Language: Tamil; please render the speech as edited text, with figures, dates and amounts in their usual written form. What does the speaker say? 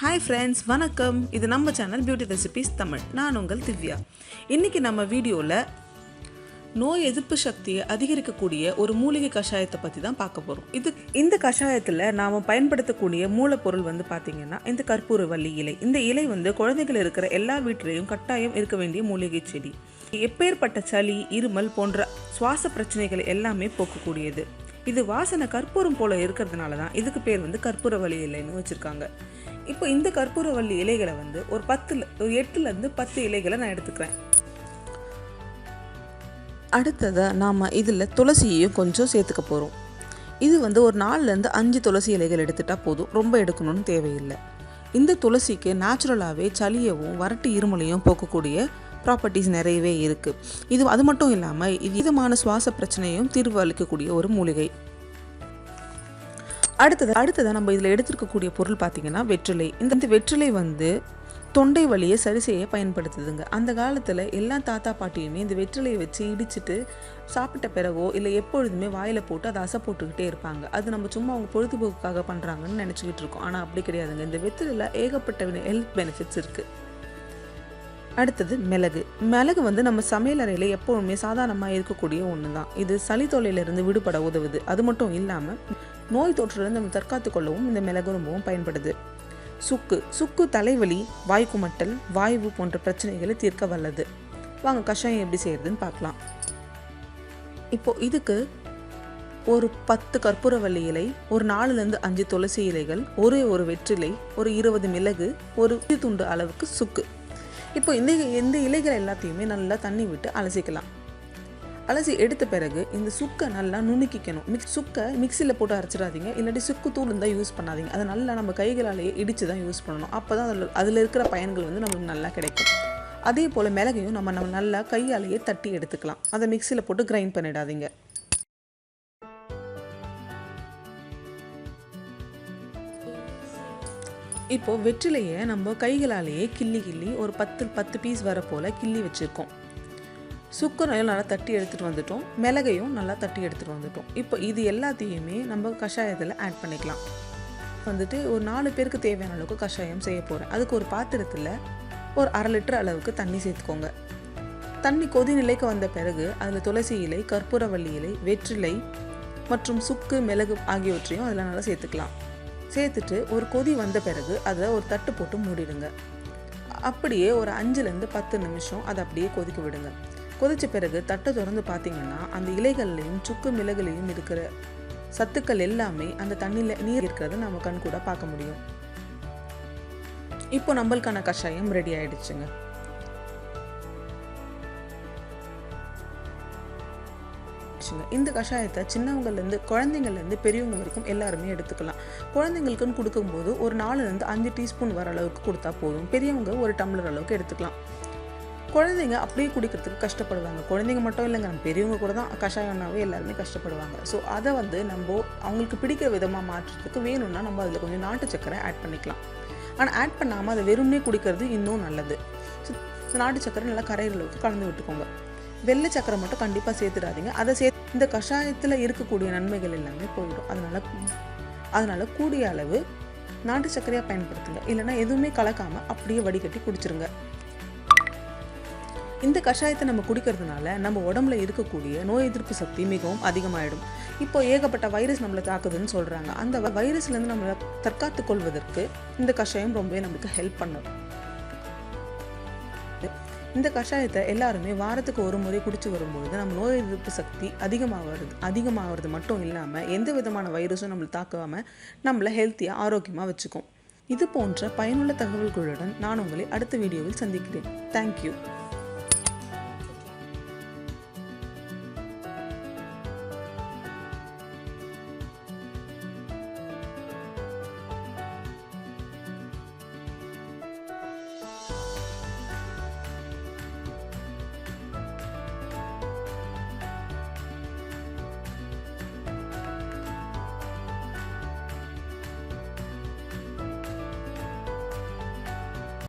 Hi friends, வணக்கம். இது நம்ம சேனல் பியூட்டி ரெசிபீஸ் தமிழ். நான் உங்கள் திவ்யா. இன்னைக்கு நம்ம வீடியோல நோய் எதிர்ப்பு சக்தியை அதிகரிக்கக்கூடிய ஒரு மூலிகை கஷாயத்தை பற்றி தான் பார்க்க போகிறோம். இந்த கஷாயத்தில் நாம் பயன்படுத்தக்கூடிய மூலப்பொருள் பார்த்தீங்கன்னா இந்த கற்பூரவள்ளி இலை. இந்த இலை குழந்தைகள் இருக்கிற எல்லா வீட்டிலையும் கட்டாயம் இருக்க வேண்டிய மூலிகை செடி. எப்பேற்பட்ட சளி, இருமல் போன்ற சுவாச பிரச்சனைகளை எல்லாமே போக்கக்கூடியது. இது வாசனை கற்பூரம் போல இருக்கிறதுனால தான் இதுக்கு பேர் கற்பூரவள்ளி இலைன்னு வச்சுருக்காங்க. இப்போ இந்த கற்பூரவள்ளி இலைகளை ஒரு 8லேருந்து 10 இலைகளை நான் எடுத்துக்கிறேன். அடுத்ததாக நாம் இதில் துளசியையும் கொஞ்சம் சேர்த்துக்க போகிறோம். இது ஒரு 4லேருந்து 5 துளசி இலைகள் எடுத்துட்டால் போதும், ரொம்ப எடுக்கணும்னு தேவையில்லை. இந்த துளசிக்கு நேச்சுரலாகவே சளியவும் வறட்டு இருமலையும் போக்கக்கூடிய ப்ராப்பர்ட்டிஸ் நிறையவே இருக்குது. அது மட்டும் இல்லாமல் இது விதமான சுவாச பிரச்சனையும் தீர்வு அளிக்கக்கூடிய ஒரு மூலிகை. அடுத்ததாக நம்ம இதில் எடுத்துருக்கக்கூடிய பொருள் பார்த்திங்கன்னா வெற்றிலை. இந்த வெற்றிலை தொண்டை வலியை சரி செய்ய பயன்படுத்துதுங்க. அந்த காலத்தில் எல்லா தாத்தா பாட்டியுமே இந்த வெற்றிலையை வச்சு இடிச்சிட்டு சாப்பிட்ட பிறகோ இல்லை எப்பொழுதுமே வாயில் போட்டு அதை அசை போட்டுக்கிட்டே இருப்பாங்க. அது நம்ம சும்மா அவங்க பொழுதுபோக்குக்காக பண்ணுறாங்கன்னு நினச்சிக்கிட்டு இருக்கோம். ஆனால் அப்படி கிடையாதுங்க. இந்த வெற்றிலையில் ஏகப்பட்ட ஹெல்த் பெனிஃபிட்ஸ் இருக்குது. அடுத்தது மிளகு நம்ம சமையல் அறையில் எப்போவுமே சாதாரணமாக இருக்கக்கூடிய ஒன்று தான். இது சளி தொல்லையிலிருந்து விடுபட உதவுது. அது மட்டும் இல்லாமல் நோய் தொற்றிலிருந்து நம்ம தற்காத்து கொள்ளவும் இந்த மிளகு ரொம்பவும் பயன்படுது. சுக்கு தலைவலி, வாய்க்குமட்டல், வாய்வு போன்ற பிரச்சனைகளை தீர்க்க வல்லது. வாங்க கஷாயம் எப்படி செய்யறதுன்னு பார்க்கலாம். இப்போ இதுக்கு ஒரு 10 கற்பூரவள்ளி இலை, ஒரு 4லேருந்து 5 துளசி இலைகள், ஒரு வெற்றிலை, ஒரு 20 மிளகு, ஒரு துண்டு அளவுக்கு சுக்கு. இப்போ இந்த இலைகள் எல்லாத்தையுமே நல்லா தண்ணி விட்டு அலசிக்கலாம். அலசி எடுத்த பிறகு இந்த சுக்கை நல்லா நுணுக்கிக்கணும். சுக்கை மிக்சியில் போட்டு அரைச்சிடாதீங்க, இல்லாட்டி சுக்கு தூள் இருந்தால் யூஸ் பண்ணாதீங்க. அதை நல்லா நம்ம கைகளாலேயே இடித்து தான் யூஸ் பண்ணணும். அப்போ தான் அதில் இருக்கிற பயன்கள் நம்மளுக்கு நல்லா கிடைக்கும். அதே போல் மிளகையும் நம்ம நல்லா கையாலேயே தட்டி எடுத்துக்கலாம். அதை மிக்சியில் போட்டு கிரைண்ட் பண்ணிடாதீங்க. இப்போ வெற்றிலையை நம்ம கைகளாலேயே கிள்ளி ஒரு 10 பீஸ் வர போல் கிள்ளி வச்சுருக்கோம். சுக்கரையும் நல்லா தட்டி எடுத்துகிட்டு வந்துட்டோம், மிளகையும் நல்லா தட்டி எடுத்துகிட்டு வந்துட்டோம். இப்போ இது எல்லாத்தையுமே நம்ம கஷாயத்தில் ஆட் பண்ணிக்கலாம். ஒரு 4 பேருக்கு தேவையான அளவுக்கு கஷாயம் செய்ய போகிறேன். அதுக்கு ஒரு பாத்திரத்தில் ஒரு 1/2 லிட்டர் அளவுக்கு தண்ணி சேர்த்துக்கோங்க. தண்ணி கொதி நிலைக்கு வந்த பிறகு அதில் துளசி இலை, கற்பூரவள்ளி இலை, வெற்றிலை மற்றும் சுக்கு, மிளகு ஆகியவற்றையும் அதில் நல்லா சேர்த்துக்கலாம். சேர்த்துட்டு ஒரு கொதி வந்த பிறகு அதை ஒரு தட்டு போட்டு மூடிடுங்க. அப்படியே ஒரு 5லேருந்து 10 நிமிஷம் அதை அப்படியே கொதிக்க விடுங்க. கொதித்த பிறகு தட்டை திறந்து பார்த்தீங்கன்னா அந்த இலைகள்லையும் சுக்கு மிளகுலையும் இருக்கிற சத்துக்கள் எல்லாமே அந்த தண்ணியில் நீர் இருக்கிறத நம்ம கண் கூட பார்க்க முடியும். இப்போ நம்மளுக்கான கஷாயம் ரெடி ஆயிடுச்சுங்க. இந்த கஷாயத்தை சின்னவங்கலேருந்து குழந்தைங்கள்லேருந்து பெரியவங்க வரைக்கும் எல்லாருமே எடுத்துக்கலாம். குழந்தைங்களுக்குன்னு கொடுக்கும்போது ஒரு 4லேருந்து 5 டீஸ்பூன் வர அளவுக்கு கொடுத்தா போதும். பெரியவங்க ஒரு டம்ளர் அளவுக்கு எடுத்துக்கலாம். குழந்தைங்க அப்படியே குடிக்கிறதுக்கு கஷ்டப்படுவாங்க. குழந்தைங்க மட்டும் இல்லைங்க, நம்ம பெரியவங்க கூட தான் கஷாயம்னாவே எல்லாருமே கஷ்டப்படுவாங்க. ஸோ அதை நம்ம அவங்களுக்கு பிடிக்கிற விதமாக மாற்றுறதுக்கு வேணும்னா நம்ம அதில் கொஞ்சம் நாட்டு சக்கரை ஆட் பண்ணிக்கலாம். ஆனால் ஆட் பண்ணாமல் அதை வெறும்னே குடிக்கிறது இன்னும் நல்லது. ஸோ நாட்டு சக்கரை நல்லா கரையிற அளவுக்கு கலந்து விட்டுக்கோங்க. வெள்ளை சக்கரை மட்டும் கண்டிப்பாக சேர்த்துடாதீங்க. அதை இந்த கஷாயத்தில் இருக்கக்கூடிய நன்மைகள் எல்லாமே போயிடும். அதனால் கூடிய அளவு நாட்டு சர்க்கரையாக பயன்படுத்துங்க. இல்லைனா எதுவுமே கலக்காமல் அப்படியே வடிகட்டி குடிச்சிருங்க. இந்த கஷாயத்தை நம்ம குடிக்கிறதுனால நம்ம உடம்புல இருக்கக்கூடிய நோய் எதிர்ப்பு சக்தி மிகவும் அதிகமாகிடும். இப்போ ஏகப்பட்ட வைரஸ் நம்மளை தாக்குதுன்னு சொல்கிறாங்க. அந்த வைரஸ்லேருந்து நம்மளை தற்காத்து கொள்வதற்கு இந்த கஷாயம் ரொம்பவே நம்மளுக்கு ஹெல்ப் பண்ணும். இந்த கஷாயத்தை எல்லாருமே வாரத்துக்கு ஒரு முறை குடிச்சு வரும்பொழுது நம்ம நோய் எதிர்ப்பு சக்தி அதிகமாகிறது மட்டும் இல்லாமல் எந்த விதமான வைரஸும் நம்மளை தாக்காமல் நம்மளை ஹெல்த்தியாக ஆரோக்கியமாக வச்சுக்கும். இது போன்ற பயனுள்ள தகவல்களுடன் நான் உங்களை அடுத்த வீடியோவில் சந்திக்கிறேன். தேங்க்யூ.